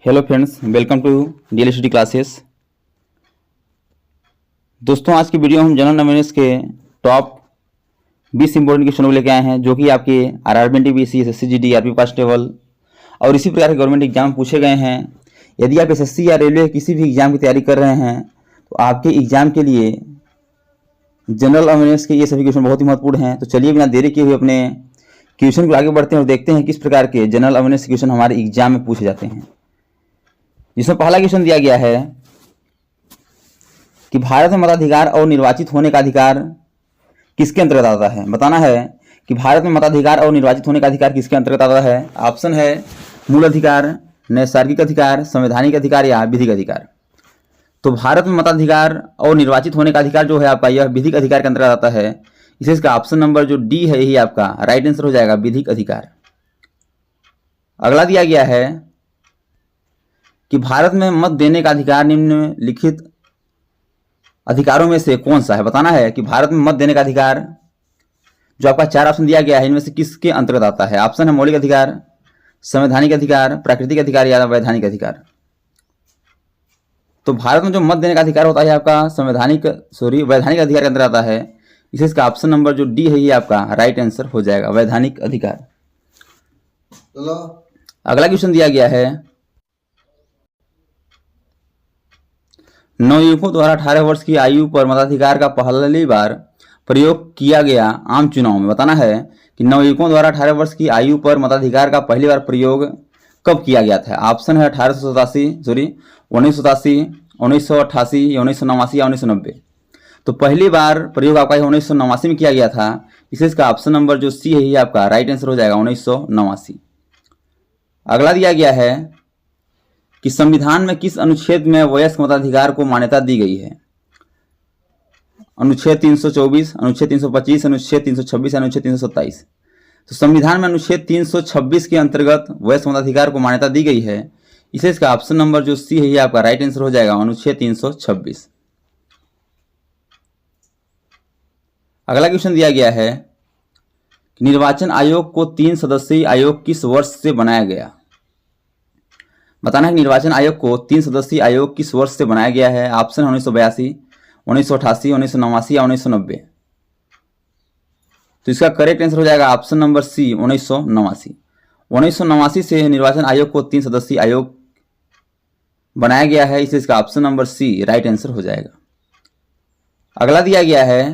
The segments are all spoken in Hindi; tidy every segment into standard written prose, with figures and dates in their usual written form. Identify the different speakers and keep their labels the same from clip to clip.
Speaker 1: Hello friends, welcome to DLSD classes. दोस्तों, आज की वीडियो हम जनरल अवेयरनेस के टॉप 20 इंपॉर्टेंट क्वेश्चन लेके आए हैं, जो कि आपके RRB, NTPC, SSC, GD, RP constable और इसी प्रकार के गवर्नमेंट एग्जाम पूछे गए हैं। यदि आप एसएससी या रेलवे किसी भी एग्जाम की तैयारी कर रहे हैं तो आपके एग्जाम के लिए जनरल अवेयरनेस के ये सभी क्वेश्चन बहुत ही महत्वपूर्ण हैं। तो चलिए बिना देरी किए हुए अपने क्वेश्चन को आगे बढ़ते हैं और देखते हैं किस प्रकार के जनरल अवेयरनेस क्वेश्चन हमारे एग्जाम में पूछे जाते हैं। जिसमें पहला क्वेश्चन दिया गया है कि भारत में मताधिकार और निर्वाचित होने का अधिकार किसके अंतर्गत आता है। बताना है कि भारत में मताधिकार और निर्वाचित होने का अधिकार किसके अंतर्गत आता है। ऑप्शन है मूल अधिकार, नैसर्गिक अधिकार, संवैधानिक अधिकार या विधिक अधिकार। तो भारत में मताधिकार और निर्वाचित होने का अधिकार जो है आपका, यह विधिक अधिकार के अंतर्गत आता है। इसे इसका ऑप्शन नंबर जो डी है यही आपका राइट आंसर हो जाएगा, विधिक अधिकार। अगला दिया गया है कि भारत में मत देने का अधिकार निम्नलिखित अधिकारों में से कौन सा है। बताना है कि भारत में मत देने का अधिकार जो आपका चार ऑप्शन दिया गया है, इनमें से किसके अंतर्गत आता है। ऑप्शन है मौलिक अधिकार, संवैधानिक अधिकार, प्राकृतिक अधिकार या वैधानिक अधिकार। तो भारत में जो मत देने का अधिकार होता है आपका वैधानिक अधिकार के अंदर आता है। इसे इसका ऑप्शन नंबर जो डी है ये आपका राइट आंसर हो जाएगा, वैधानिक अधिकार। अगला क्वेश्चन दिया गया है, नवयुवकों द्वारा 18 वर्ष की आयु पर मताधिकार का पहली बार प्रयोग किया गया आम चुनाव में। बताना है कि नवयुवकों द्वारा 18 वर्ष की आयु पर मताधिकार का पहली बार प्रयोग कब किया गया था। ऑप्शन है 1987, 1988 या 1989 या 1990। तो पहली बार प्रयोग आपका 1989 में किया गया था। इसे इसका ऑप्शन नंबर जो सी है ये आपका राइट आंसर हो जाएगा, 1989। अगला दिया गया है कि संविधान में किस अनुच्छेद में वयस्क मताधिकार को मान्यता दी गई है। अनुच्छेद 324, अनुच्छेद 325, अनुच्छेद 326, अनुच्छेद 327। तो संविधान में अनुच्छेद 326 के अंतर्गत वयस्क मताधिकार को मान्यता दी गई है। इसे इसका ऑप्शन नंबर जो सी है ये आपका राइट आंसर हो जाएगा, अनुच्छेद 326। अगला क्वेश्चन दिया गया है कि निर्वाचन आयोग को 3 सदस्यीय आयोग किस वर्ष से बनाया गया। बताना है निर्वाचन आयोग को 3 सदस्यीय आयोग किस वर्ष से बनाया गया है। ऑप्शन है 1982, 1988, 1989 या 1990। तो इसका करेक्ट आंसर हो जाएगा ऑप्शन नंबर सी, 1989। 1989 से निर्वाचन आयोग को 3 सदस्यीय आयोग बनाया गया है। इसे इसका option number C right answer हो जाएगा। अगला दिया गया है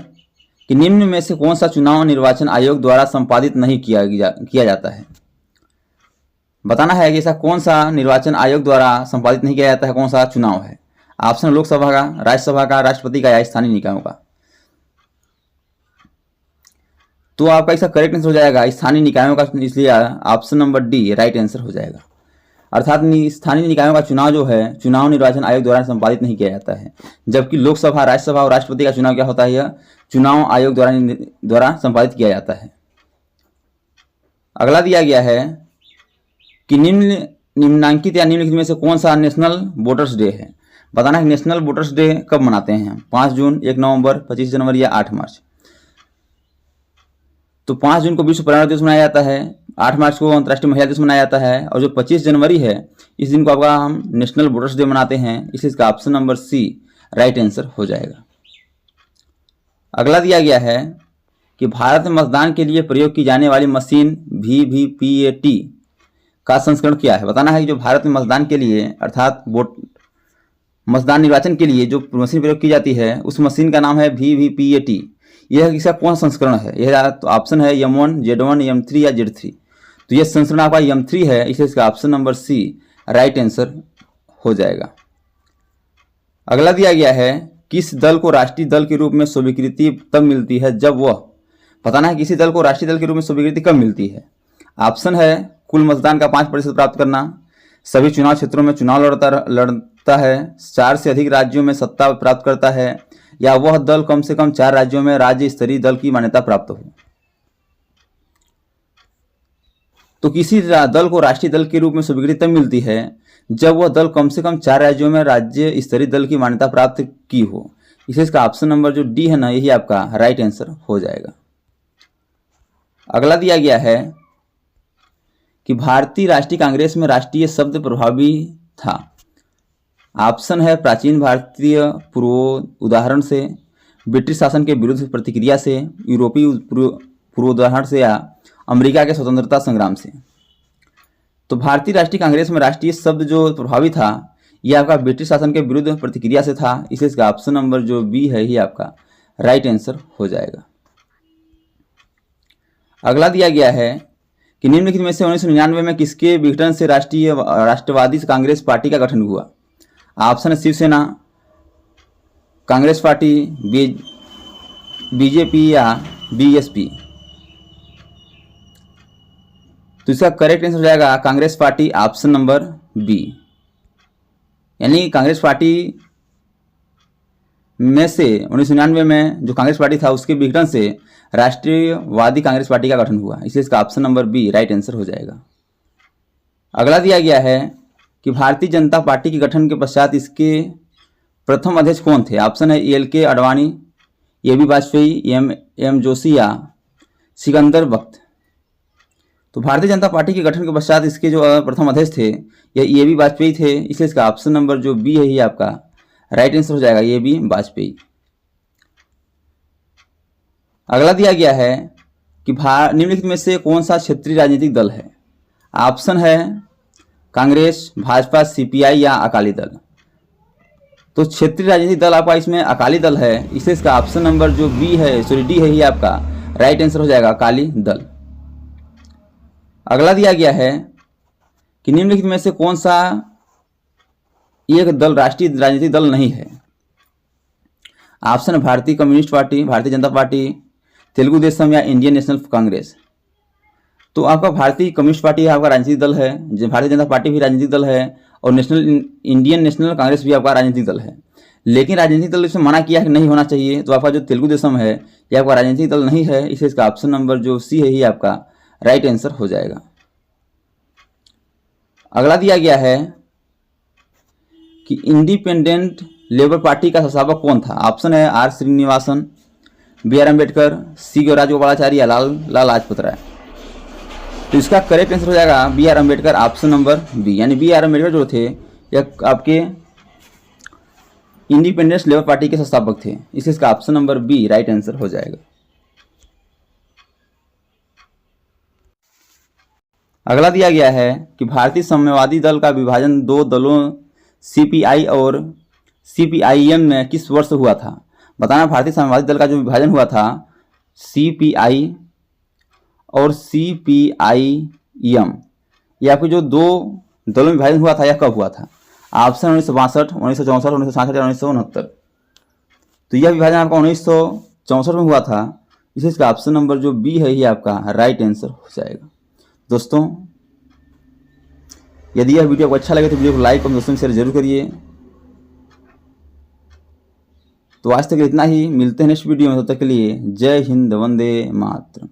Speaker 1: कि निम्न में से कौन सा चुनाव निर्वाचन आयोग द्वारा संपादित नहीं किया जाता है। बताना है कि ऐसा कौन सा निर्वाचन आयोग द्वारा संपादित नहीं किया जाता है, कौन सा चुनाव है। ऑप्शन लोकसभा का, राज्यसभा का, राष्ट्रपति का या स्थानीय निकायों का। तो आपका इसका करेक्ट आंसर हो जाएगा स्थानीय निकायों का, इसलिए option number D right answer हो जाएगा। अर्थात स्थानीय निकायों का चुनाव जो है, चुनाव निर्वाचन आयोग द्वारा संपादित नहीं किया जाता है, जबकि लोकसभा, राज्यसभा और राष्ट्रपति का चुनाव क्या होता है, यह चुनाव आयोग द्वारा संपादित किया जाता है। अगला दिया गया है कि निम्नांकित या निम्नलिखित में से कौन सा नेशनल वोटर्स डे है। बताना है नेशनल वोटर्स डे कब मनाते हैं। 5 जून, 1 नवंबर, 25 जनवरी या 8 मार्च। तो 5 जून को विश्व पर्यावरण दिवस मनाया जाता है, 8 मार्च को अंतर्राष्ट्रीय महिला दिवस मनाया जाता है, और जो 25 जनवरी है इस दिन को आपका हम नेशनल वोटर्स डे मनाते हैं। इसलिए इसका option number C right answer हो जाएगा। अगला दिया गया है कि भारत में मतदान के लिए प्रयोग की जाने वाली मशीन VVPAT का संस्करण क्या है। बताना है कि जो भारत में मतदान के लिए अर्थात मतदान निर्वाचन के लिए जो मशीन प्रयोग की जाती है उस मशीन का नाम है VVPAT। यह इसका कौन सा संस्करण है। यह तो ऑप्शन है M1, Z1, M3 या Z3। तो यह संस्करण आपका M3 है। इसलिए इसका option number C right answer हो जाएगा। अगला दिया गया है किस दल को राष्ट्रीय दल के रूप में स्वीकृति तब मिलती है जब वह। बताना है किसी दल को राष्ट्रीय दल के रूप में स्वीकृति कब मिलती है। ऑप्शन है कुल मतदान का 5% प्राप्त करना, सभी चुनाव क्षेत्रों में चुनाव लड़ता है, 4 से अधिक राज्यों में सत्ता प्राप्त करता है, या वह दल कम से कम 4 राज्यों में राज्य स्तरीय दल की मान्यता प्राप्त हो। तो किसी दल को राष्ट्रीय दल के रूप में स्वीकृति तब मिलती है जब वह दल कम से कम 4 राज्यों में राज्य स्तरीय दल की मान्यता प्राप्त की हो। इसे इसका ऑप्शन नंबर जो डी है ना, यही आपका राइट आंसर हो जाएगा। अगला दिया गया है कि भारतीय राष्ट्रीय कांग्रेस में राष्ट्रीय शब्द प्रभावी था। ऑप्शन है प्राचीन भारतीय पूर्वोदाहरण से, ब्रिटिश शासन के विरुद्ध प्रतिक्रिया से, यूरोपीय पूर्वोदाहरण से, या अमेरिका के स्वतंत्रता संग्राम से। तो भारतीय राष्ट्रीय कांग्रेस में राष्ट्रीय शब्द जो प्रभावी था यह आपका ब्रिटिश शासन के विरुद्ध प्रतिक्रिया से था, इसलिए इसका ऑप्शन नंबर जो बी है ही आपका राइट आंसर हो जाएगा। अगला दिया गया है कि निम्नलिखित में से 1999 में किसके विघटन से राष्ट्रवादी कांग्रेस पार्टी का गठन हुआ। ऑप्शन है शिवसेना, कांग्रेस पार्टी, बीजेपी या बीएसपी। तो इसका करेक्ट आंसर हो जाएगा Congress party, option number B. यानी कांग्रेस पार्टी में से 1999 में जो कांग्रेस पार्टी था उसके विघटन से राष्ट्रीयवादी कांग्रेस पार्टी का गठन हुआ, इसलिए इसका option number B right answer हो जाएगा। अगला दिया गया है कि भारतीय जनता पार्टी के गठन के पश्चात इसके प्रथम अध्यक्ष कौन थे। ऑप्शन है LK. Advani, AB. Vajpayee, M Joshi या सिकंदर बख्त। तो भारतीय जनता पार्टी के गठन के पश्चात इसके जो प्रथम अध्यक्ष थे यह ए.बी. वाजपेयी थे, इसलिए इसका ऑप्शन नंबर जो बी है ये आपका राइट आंसर हो जाएगा, ए.बी. वाजपेयी। अगला दिया गया है कि निम्नलिखित में से कौन सा क्षेत्रीय राजनीतिक दल है। ऑप्शन है कांग्रेस, भाजपा, सीपीआई या अकाली दल। तो क्षेत्रीय राजनीतिक दल आपका इसमें अकाली दल है, इसलिए इसका ऑप्शन नंबर जो बी है सॉरी डी है ये आपका राइट आंसर हो जाएगा, अकाली दल। अगला दिया गया है कि निम्नलिखित में से कौन सा एक दल राष्ट्रीय राजनीतिक दल नहीं है। ऑप्शन भारतीय communist party, Bharatiya Janata party, Telugu Desam या इंडियन नेशनल कांग्रेस। तो आपका भारतीय कम्युनिस्ट पार्टी आपका राजनीतिक दल है, भारतीय जनता पार्टी भी राजनीतिक दल है और इंडियन नेशनल कांग्रेस भी आपका राजनीतिक दल है। लेकिन राजनीतिक दल इसमें मना किया कि नहीं होना चाहिए, तो आपका जो तेलुगु देशम है यह आपका राजनीतिक दल नहीं है, इसलिए इसका ऑप्शन नंबर जो सी है ही आपका राइट आंसर हो जाएगा। अगला दिया गया है कि इंडिपेंडेंट लेबर पार्टी का संस्थापक कौन था। ऑप्शन है R Srinivasan, B R Ambedkar, C Rajagopalachari या लाला लाजपत राय। तो इसका करेक्ट आंसर हो जाएगा B R Ambedkar, option number B. यानी बी आर अम्बेडकर जो थे यह आपके इंडिपेंडेंस लेबर पार्टी के संस्थापक थे, इसलिए इसका option number B right answer हो जाएगा। अगला दिया गया है कि भारतीय साम्यवादी दल का विभाजन दो दलों सीपीआई और सीपीआईएम में किस वर्ष हुआ था। बताना भारतीय साम्यवादी दल का जो विभाजन हुआ था सीपीआई और सीपीआईएम, ये आपके जो दो दलों में विभाजन हुआ था यह कब हुआ था। ऑप्शन 1962, 1964, 1966 या 1969। तो यह विभाजन आपका 1964 में हुआ था, इसलिए इसका ऑप्शन नंबर जो बी है ये आपका राइट आंसर हो जाएगा। दोस्तों यदि यह वीडियो आपको अच्छा लगे तो वीडियो को लाइक और दोस्तों में शेयर जरूर करिए। तो आज तक इतना ही, मिलते हैं नेक्स्ट वीडियो में, तब तक के लिए जय हिंद, वंदे मातरम।